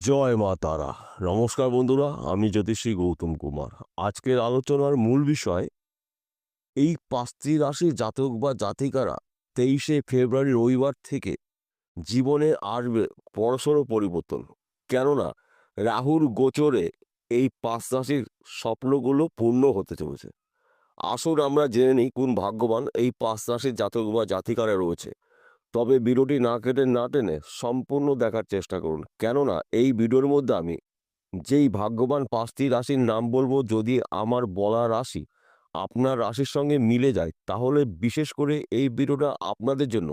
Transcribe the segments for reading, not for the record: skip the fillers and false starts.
জয় মা তারা। নমস্কার বন্ধুরা, আমি জ্যোতিষী গৌতম কুমার। আজকের আলোচনার মূল বিষয় এই ৫টি রাশির জাতক বা জাতিকারা ২৩শে ফেব্রুয়ারি রবিবার থেকে জীবনে আসবে বড়সড় পরিবর্তন। কেননা রাহুর গোচরে এই ৫ রাশির স্বপ্নগুলো পূর্ণ হতে চলেছে। আসুন আমরা জেনে নিই কোন ভাগ্যবান এই ৫ রাশির জাতক বা জাতিকারা রয়েছে। তবে ভিডিওটি না কেটে না টেনে সম্পূর্ণ দেখার চেষ্টা করুন। কেননা এই ভিডিওর মধ্যে আমি যেই ভাগ্যবান ৫টি রাশির নাম বলবো, যদি আমার বলা রাশি আপনার রাশির সঙ্গে মিলে যায় তাহলে বিশেষ করে এই ভিডিওটা আপনাদের জন্য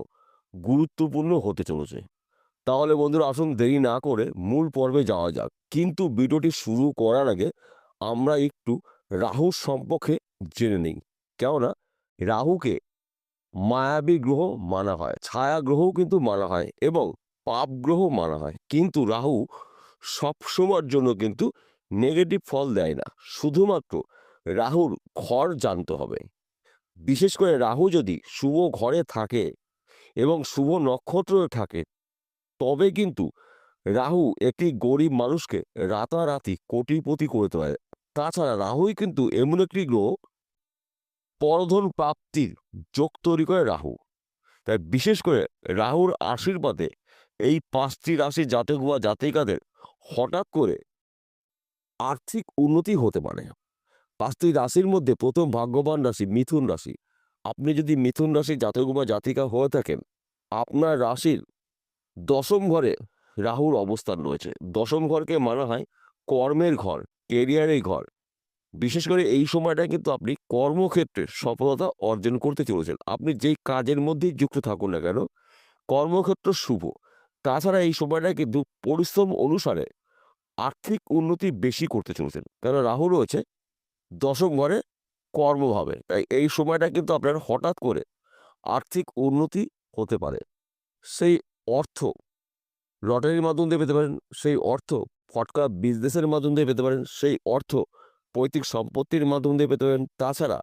গুরুত্বপূর্ণ হতে চলেছে। তাহলে বন্ধুরা আসুন দেরি না করে মূল পর্বে যাওয়া যাক। কিন্তু ভিডিওটি শুরু করার আগে আমরা একটু রাহুর সম্পর্কে জেনে নিই। কেননা রাহুকে মায়াবী গ্রহ মানা হয়, ছায়া গ্রহও কিন্তু মানা হয় এবং পাপ গ্রহ মানা হয়। কিন্তু রাহু সবসময়ের জন্য কিন্তু নেগেটিভ ফল দেয় না। শুধুমাত্র রাহুর ঘর জানতে হবে। বিশেষ করে রাহু যদি শুভ ঘরে থাকে এবং শুভ নক্ষত্রে থাকে তবে কিন্তু রাহু একটি গরিব মানুষকে রাতারাতি কোটিপতি করতে পারে। তাছাড়া রাহুই কিন্তু এমন একটি গ্রহ, পরধন প্রাপ্তির যোগ তৈরি করে রাহু। তাই বিশেষ করে রাহুর আশীর্বাদে এই ৫টি রাশির জাতক বা জাতিকাদের হঠাৎ করে আর্থিক উন্নতি হতে পারে। ৫টি রাশির মধ্যে প্রথম ভাগ্যবান রাশি মিথুন রাশি। আপনি যদি মিথুন রাশির জাতক বা জাতিকা হয়ে থাকেন, আপনার রাশির দশম ঘরে রাহুর অবস্থান রয়েছে। দশম ঘরকে মানা হয় কর্মের ঘর, কেরিয়ারের ঘর। বিশেষ করে এই সময়টা কিন্তু আপনি কর্মক্ষেত্রে সফলতা অর্জন করতে চলেছেন। আপনি যেই কাজের মধ্যেই যুক্ত থাকুন না কেন, কর্মক্ষেত্র শুভ। তাছাড়া এই সময়টা কিন্তু পরিশ্রম অনুসারে আর্থিক উন্নতি বেশি করতে চলেছেন। কেন রাহু রয়েছে দশম ঘরে কর্মভাবে। তাই এই সময়টা কিন্তু আপনার হঠাৎ করে আর্থিক উন্নতি হতে পারে। সেই অর্থ লটারির মাধ্যম দিয়ে পেতে পারেন, সেই অর্থ ফটকা বিজনেসের মাধ্যম দিয়ে পেতে পারেন, সেই অর্থ পৈতৃক সম্পত্তির মাধ্যম দিয়ে পেতে পারেন। তাছাড়া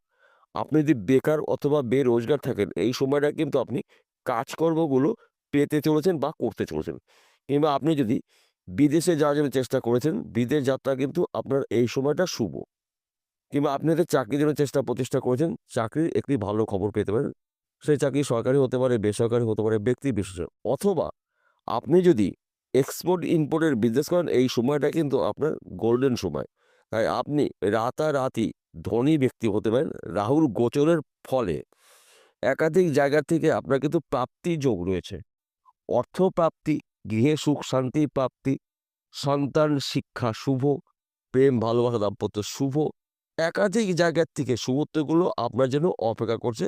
আপনি যদি বেকার অথবা বেরোজগার থাকেন, এই সময়টা কিন্তু আপনি কাজকর্মগুলো পেতে চলেছেন বা করতে চলেছেন। কিংবা আপনি যদি বিদেশে যাওয়ার জন্য চেষ্টা করেছেন, বিদেশ যাত্রা কিন্তু আপনার এই সময়টা শুভ। কিংবা আপনি একটা চাকরির জন্য চেষ্টা প্রচেষ্টা করেছেন, চাকরির একটি ভালো খবর পেতে পারেন। সেই চাকরি সরকারি হতে পারে, বেসরকারি হতে পারে, ব্যক্তি বিশেষে। অথবা আপনি যদি এক্সপোর্ট ইম্পোর্টের বিজনেস করেন, এই সময়টা কিন্তু আপনার গোল্ডেন সময়। তাই আপনি রাতারাতি ধনী ব্যক্তি হতে পারেন রাহুর গোচরের ফলে। একাধিক জায়গা থেকে আপনার কিন্তু প্রাপ্তি যোগ রয়েছে। অর্থপ্রাপ্তি, গৃহে সুখ শান্তি প্রাপ্তি, সন্তান শিক্ষা শুভ, প্রেম ভালোবাসা দাম্পত্য শুভ। একাধিক জায়গার থেকে শুভত্বগুলো আপনার জন্য অপেক্ষা করছে।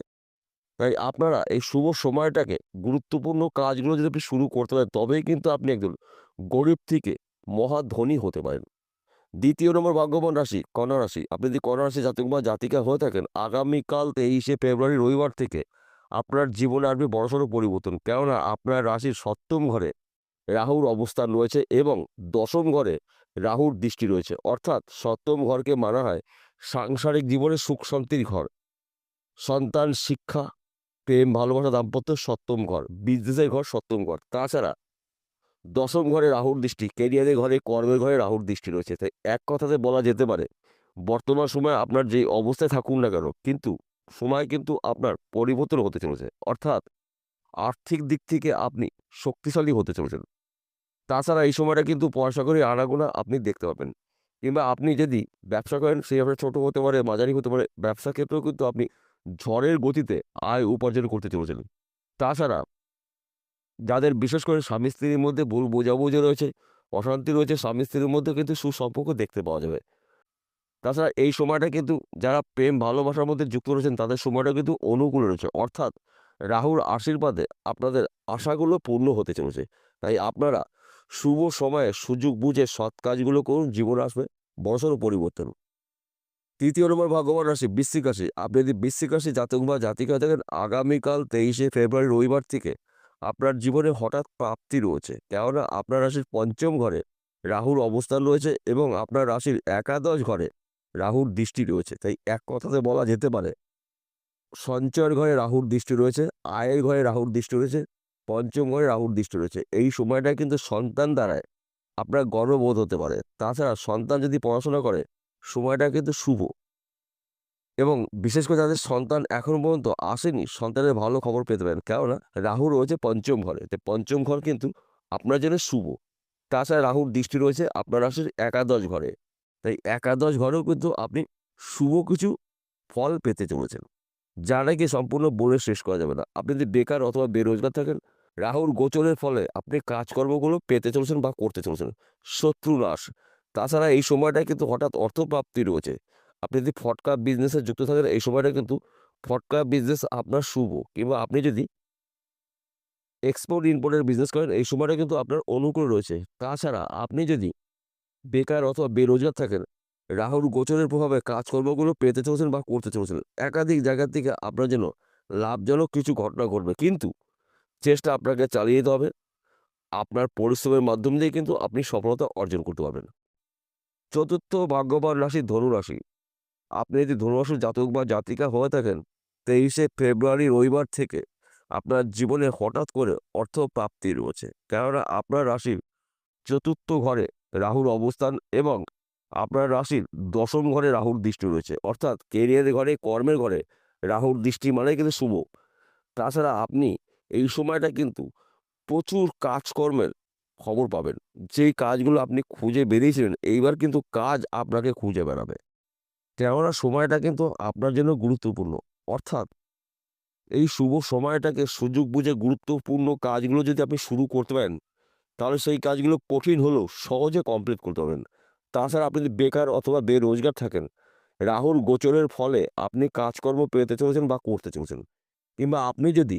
তাই আপনারা এই শুভ সময়টাকে গুরুত্বপূর্ণ কাজগুলো যদি আপনি শুরু করতে পারেন তবেই কিন্তু আপনি একজন গরিব থেকে মহাধনী হতে পারেন। ২য় নম্বর ভাগ্যবান রাশি কন্যা রাশি। আপনি যদি কন্যা রাশি জাতক বা জাতিকা হয়ে থাকেন, আগামীকাল ২৩শে ফেব্রুয়ারি রবিবার থেকে আপনার জীবনে আসবে বড়সড় পরিবর্তন। কেননা আপনার রাশির ৭ম ঘরে রাহুর অবস্থান রয়েছে এবং দশম ঘরে রাহুর দৃষ্টি রয়েছে। অর্থাৎ ৭ম ঘরকে মানা হয় সাংসারিক জীবনে সুখ শান্তির ঘর, সন্তান শিক্ষা, প্রেম ভালোবাসা দাম্পত্য ৭ম ঘর, বিজনেসের ঘর ৭ম ঘর। তাছাড়া দশম ঘরে রাহুর দৃষ্টি, ক্যারিয়ারের ঘরে, কর্মের ঘরে রাহুর দৃষ্টি রয়েছে। তাই এক কথাতে বলা যেতে পারে বর্তমান সময়ে আপনার যে অবস্থায় থাকুন না কেন, কিন্তু সময় কিন্তু আপনার পরিবর্তন হতে চলেছে। অর্থাৎ আর্থিক দিক থেকে আপনি শক্তিশালী হতে চলেছেন। তাছাড়া এই সময়টা কিন্তু পয়সা কড়ির আনাগোনা আপনি দেখতে পাবেন। কিংবা আপনি যদি ব্যবসা করেন, সেইভাবে ছোট হতে পারে, মাঝারি হতে পারে। ব্যবসা ক্ষেত্রেও কিন্তু আপনি ঝড়ের গতিতে আয় উপার্জন করতে চলেছেন। তাছাড়া যাদের বিশেষ করে স্বামী-স্ত্রীর মধ্যে ভুল বোঝাবুঝি রয়েছে, অশান্তি রয়েছে, স্বামী-স্ত্রীর মধ্যে কিন্তু সুসম্পর্ক দেখতে পাওয়া যাবে। তাছাড়া এই সময়টা কিন্তু যারা প্রেম ভালোবাসার মধ্যে যুক্ত রয়েছেন তাদের সময়টা কিন্তু অনুকূল রয়েছে। অর্থাৎ রাহুর আশীর্বাদে আপনাদের আশাগুলো পূর্ণ হতে চলেছে। তাই আপনারা শুভ সময়ে সুযোগ বুঝে সৎ কাজগুলো করুন, জীবনে আসবে বড়সড় পরিবর্তন। ৩য় নম্বর ভাগ্যবান রাশি বৃশ্চিক রাশি। আপনি যদি বৃশ্চিক রাশি জাতক বা জাতিকা থাকেন, আগামীকাল ২৩শে ফেব্রুয়ারি রবিবার থেকে আপনার জীবনে হঠাৎ প্রাপ্তি রয়েছে। কেননা আপনার রাশির ৫ম ঘরে রাহুর অবস্থান রয়েছে এবং আপনার রাশির একাদশ ঘরে রাহুর দৃষ্টি রয়েছে। তাই এক কথাতে বলা যেতে পারে সঞ্চয়ের ঘরে রাহুর দৃষ্টি রয়েছে, আয়ের ঘরে রাহুর দৃষ্টি রয়েছে, ৫ম ঘরে রাহুর দৃষ্টি রয়েছে। এই সময়টায় কিন্তু সন্তান দ্বারায় আপনার গর্ববোধ হতে পারে। তাছাড়া সন্তান যদি পড়াশোনা করে সময়টা কিন্তু শুভ এবং বিশেষ করে যাদের সন্তান এখনো পর্যন্ত আসেনি, সন্তানের ভালো খবর পেতে পারেন। কেননা রাহু রয়েছে পঞ্চম ঘরে। তো পঞ্চম ঘর কিন্তু আপনার জন্য শুভ। তাছাড়া রাহুর দৃষ্টি রয়েছে আপনার রাশির একাদশ ঘরে। তাই একাদশ ঘরেও কিন্তু আপনি শুভ কিছু ফল পেতে চলেছেন। যা নাকি সম্পূর্ণ বলে শেষ করা যাবে না। আপনি যদি বেকার অথবা বেরোজগার থাকেন, রাহুর গোচরের ফলে আপনি কাজকর্মগুলো পেতে চলেছেন বা করতে চলেছেন। শত্রু নাশ। তাছাড়া এই সময়টায় কিন্তু হঠাৎ অর্থপ্রাপ্তি রয়েছে। আপনি যদি ফটকা বিজনেসে যুক্ত থাকেন, এই সময়টা কিন্তু ফটকা বিজনেস আপনার শুভ। কিংবা আপনি যদি এক্সপোর্ট ইম্পোর্টের বিজনেস করেন, এই সময়টা কিন্তু আপনার অনুকূল রয়েছে। তাছাড়া আপনি যদি বেকার অথবা বেরোজগার থাকেন, রাহুর গোচরের প্রভাবে কাজকর্মগুলো পেতে চলেছেন বা করতে চলেছেন। একাধিক জায়গা থেকে আপনার জন্য লাভজনক কিছু ঘটনা ঘটবে। কিন্তু চেষ্টা আপনাকে চালিয়ে যেতে হবে। আপনার পরিশ্রমের মাধ্যম দিয়ে কিন্তু আপনি সফলতা অর্জন করতে পারবেন। চতুর্থ ভাগ্যবান রাশি ধনু রাশি। আপনি যদি ধনু রাশির জাতক বা জাতিকা হয়ে থাকেন, 23শে ফেব্রুয়ারি রবিবার থেকে আপনার জীবনে হঠাৎ করে অর্থ প্রাপ্তি রয়েছে। কেননা আপনার রাশির চতুর্থ ঘরে রাহুর অবস্থান এবং আপনার রাশির দশম ঘরে রাহুর দৃষ্টি রয়েছে। অর্থাৎ কেরিয়ারের ঘরে, কর্মের ঘরে রাহুর দৃষ্টি মানে কিন্তু শুভ। তাছাড়া আপনি এই সময়টা কিন্তু প্রচুর কাজকর্মের খবর পাবেন। যেই কাজগুলো আপনি খুঁজে বেরিয়েছিলেন, এইবার কিন্তু কাজ আপনাকে খুঁজে বেড়াবে। কেননা সময়টা কিন্তু আপনার জন্য গুরুত্বপূর্ণ। অর্থাৎ এই শুভ সময়টাকে সুযোগ বুঝে গুরুত্বপূর্ণ কাজগুলো যদি আপনি শুরু করতে পারেন, তাহলে সেই কাজগুলো কঠিন হলেও সহজে কমপ্লিট করতে পারবেন। তাছাড়া আপনি যদি বেকার অথবা বেরোজগার থাকেন, রাহুর গোচরের ফলে আপনি কাজকর্ম পেতে চলেছেন বা করতে চলেছেন। কিংবা আপনি যদি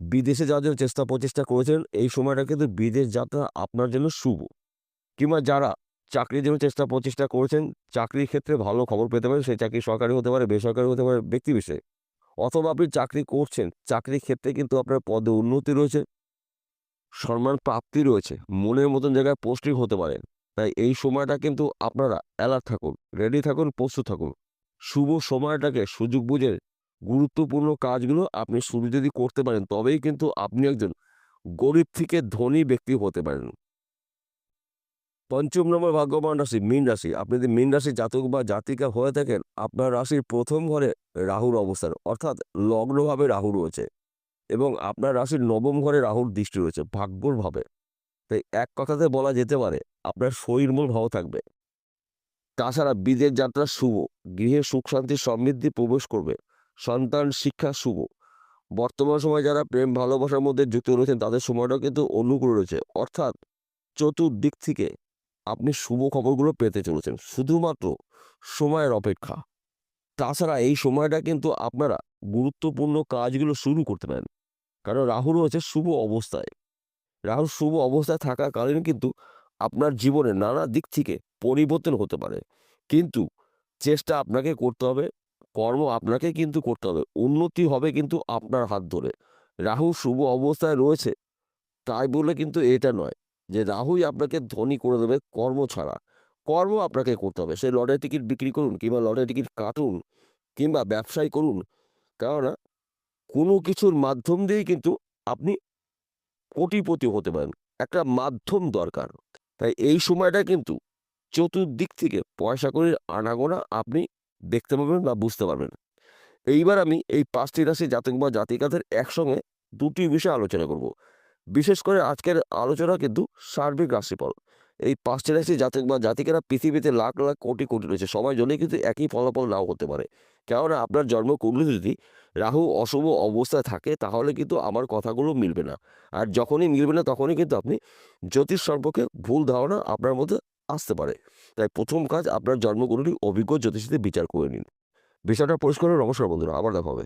বিদেশে যাওয়ার জন্য চেষ্টা প্রচেষ্টা করেছেন, এই সময়টা কিন্তু বিদেশ যাত্রা আপনার জন্য শুভ। কিংবা যারা চাকরির জন্য চেষ্টা প্রচেষ্টা করেছেন, চাকরির ক্ষেত্রে ভালো খবর পেতে পারেন। সেই চাকরি সরকারি হতে পারে, বেসরকারি হতে পারে, ব্যক্তিবিশেষে। অথবা আপনি চাকরি করছেন, চাকরির ক্ষেত্রে কিন্তু আপনার পদে উন্নতি রয়েছে, সম্মান প্রাপ্তি রয়েছে, মনের মতন জায়গায় পোস্টিং হতে পারেন। তাই এই সময়টা কিন্তু আপনারা অ্যালার্ট থাকুন, রেডি থাকুন, প্রস্তুত থাকুন। শুভ সময়টাকে সুযোগ বুঝে গুরুত্বপূর্ণ কাজগুলো আপনি শুরু যদি করতে পারেন, তবেই কিন্তু আপনি একজন গরিব থেকে ধনী ব্যক্তি হতে পারেন। পঞ্চম নম্বর ভাগ্যবান রাশি মীন রাশি। আপনি যদি মীন রাশির জাতক বা জাতিকা হয়ে থাকেন, আপনার রাশির প্রথম ঘরে রাহুর অবস্থান, অর্থাৎ লগ্নভাবে রাহু রয়েছে এবং আপনার রাশির নবম ঘরে রাহুর দৃষ্টি রয়েছে ভাগ্যর ভাবে। তাই এক কথাতে বলা যেতে পারে আপনার শরীর মন ভালো থাকবে। তাছাড়া বিদেশ যাত্রা শুভ, গৃহে সুখ শান্তি সমৃদ্ধি প্রবেশ করবে, সন্তান শিক্ষা শুভ। বর্তমান সময়ে যারা প্রেম ভালোবাসার মধ্যে যুক্ত রয়েছেন, তাদের সময়টাও কিন্তু অনুকূল রয়েছে। অর্থাৎ চতুর্দিক থেকে আপনি শুভ খবরগুলো পেতে চলেছেন, শুধুমাত্র সময়ের অপেক্ষা। তাছাড়া এই সময়টা কিন্তু আপনারা গুরুত্বপূর্ণ কাজগুলো শুরু করতে পারেন। কারণ রাহু রয়েছে শুভ অবস্থায়। রাহুর শুভ অবস্থায় থাকাকালীন কিন্তু আপনার জীবনে নানা দিক থেকে পরিবর্তন হতে পারে। কিন্তু চেষ্টা আপনাকে করতে হবে, কর্ম আপনাকে কিন্তু করতে হবে। উন্নতি হবে কিন্তু আপনার হাত ধরে। রাহু শুভ অবস্থায় রয়েছে, তাই বলে কিন্তু এটা নয় যে রাহুই আপনাকে ধনী করে দেবে কর্ম ছাড়া। কর্ম আপনাকে করতে হবে। সে লটারি টিকিট বিক্রি করুন কিংবা লটারি টিকিট কাটুন কিংবা ব্যবসাই করুন। কেননা কোনো কিছুর মাধ্যম দিয়েই কিন্তু আপনি কোটিপতি হতে পারেন। একটা মাধ্যম দরকার। তাই এই সময়টা কিন্তু চতুর্দিক থেকে পয়সা কড়ির আনাগোনা আপনি দেখতে পাবেন বা বুঝতে পারবেন। এইবার আমি এই ৫ টি রাশির জাতক বা জাতিকাদের একসঙ্গে ২ টি বিষয়ে আলোচনা করব। বিশেষ করে আজকের আলোচনা কিন্তু সার্বিক রাশিফল। এই ৫ টি রাশির জাতক বা জাতিকারা পৃথিবীতে লাখ, লাখ কোটি, কোটি রয়েছে। সবার জন্যই কিন্তু একই ফলাফল নাও হতে পারে। কেননা আপনার জন্মকুণ্ডলী যদি রাহু অশুভ অবস্থায় থাকে, তাহলে কিন্তু আমার কথাগুলো মিলবে না। আর যখনই মিলবে না, তখনই কিন্তু আপনি জ্যোতিষ সম্পর্কে ভুল ধারণা আপনার মধ্যে আসতে পারে। তাই প্রথম কাজ আপনার জন্মকুণ্ডলী অভিজ্ঞ জ্যোতিষীদের বিচার করে নিন। বিষয়টা পরিষ্কার হলো। নমস্কার বন্ধুরা, আবার দেখা হবে।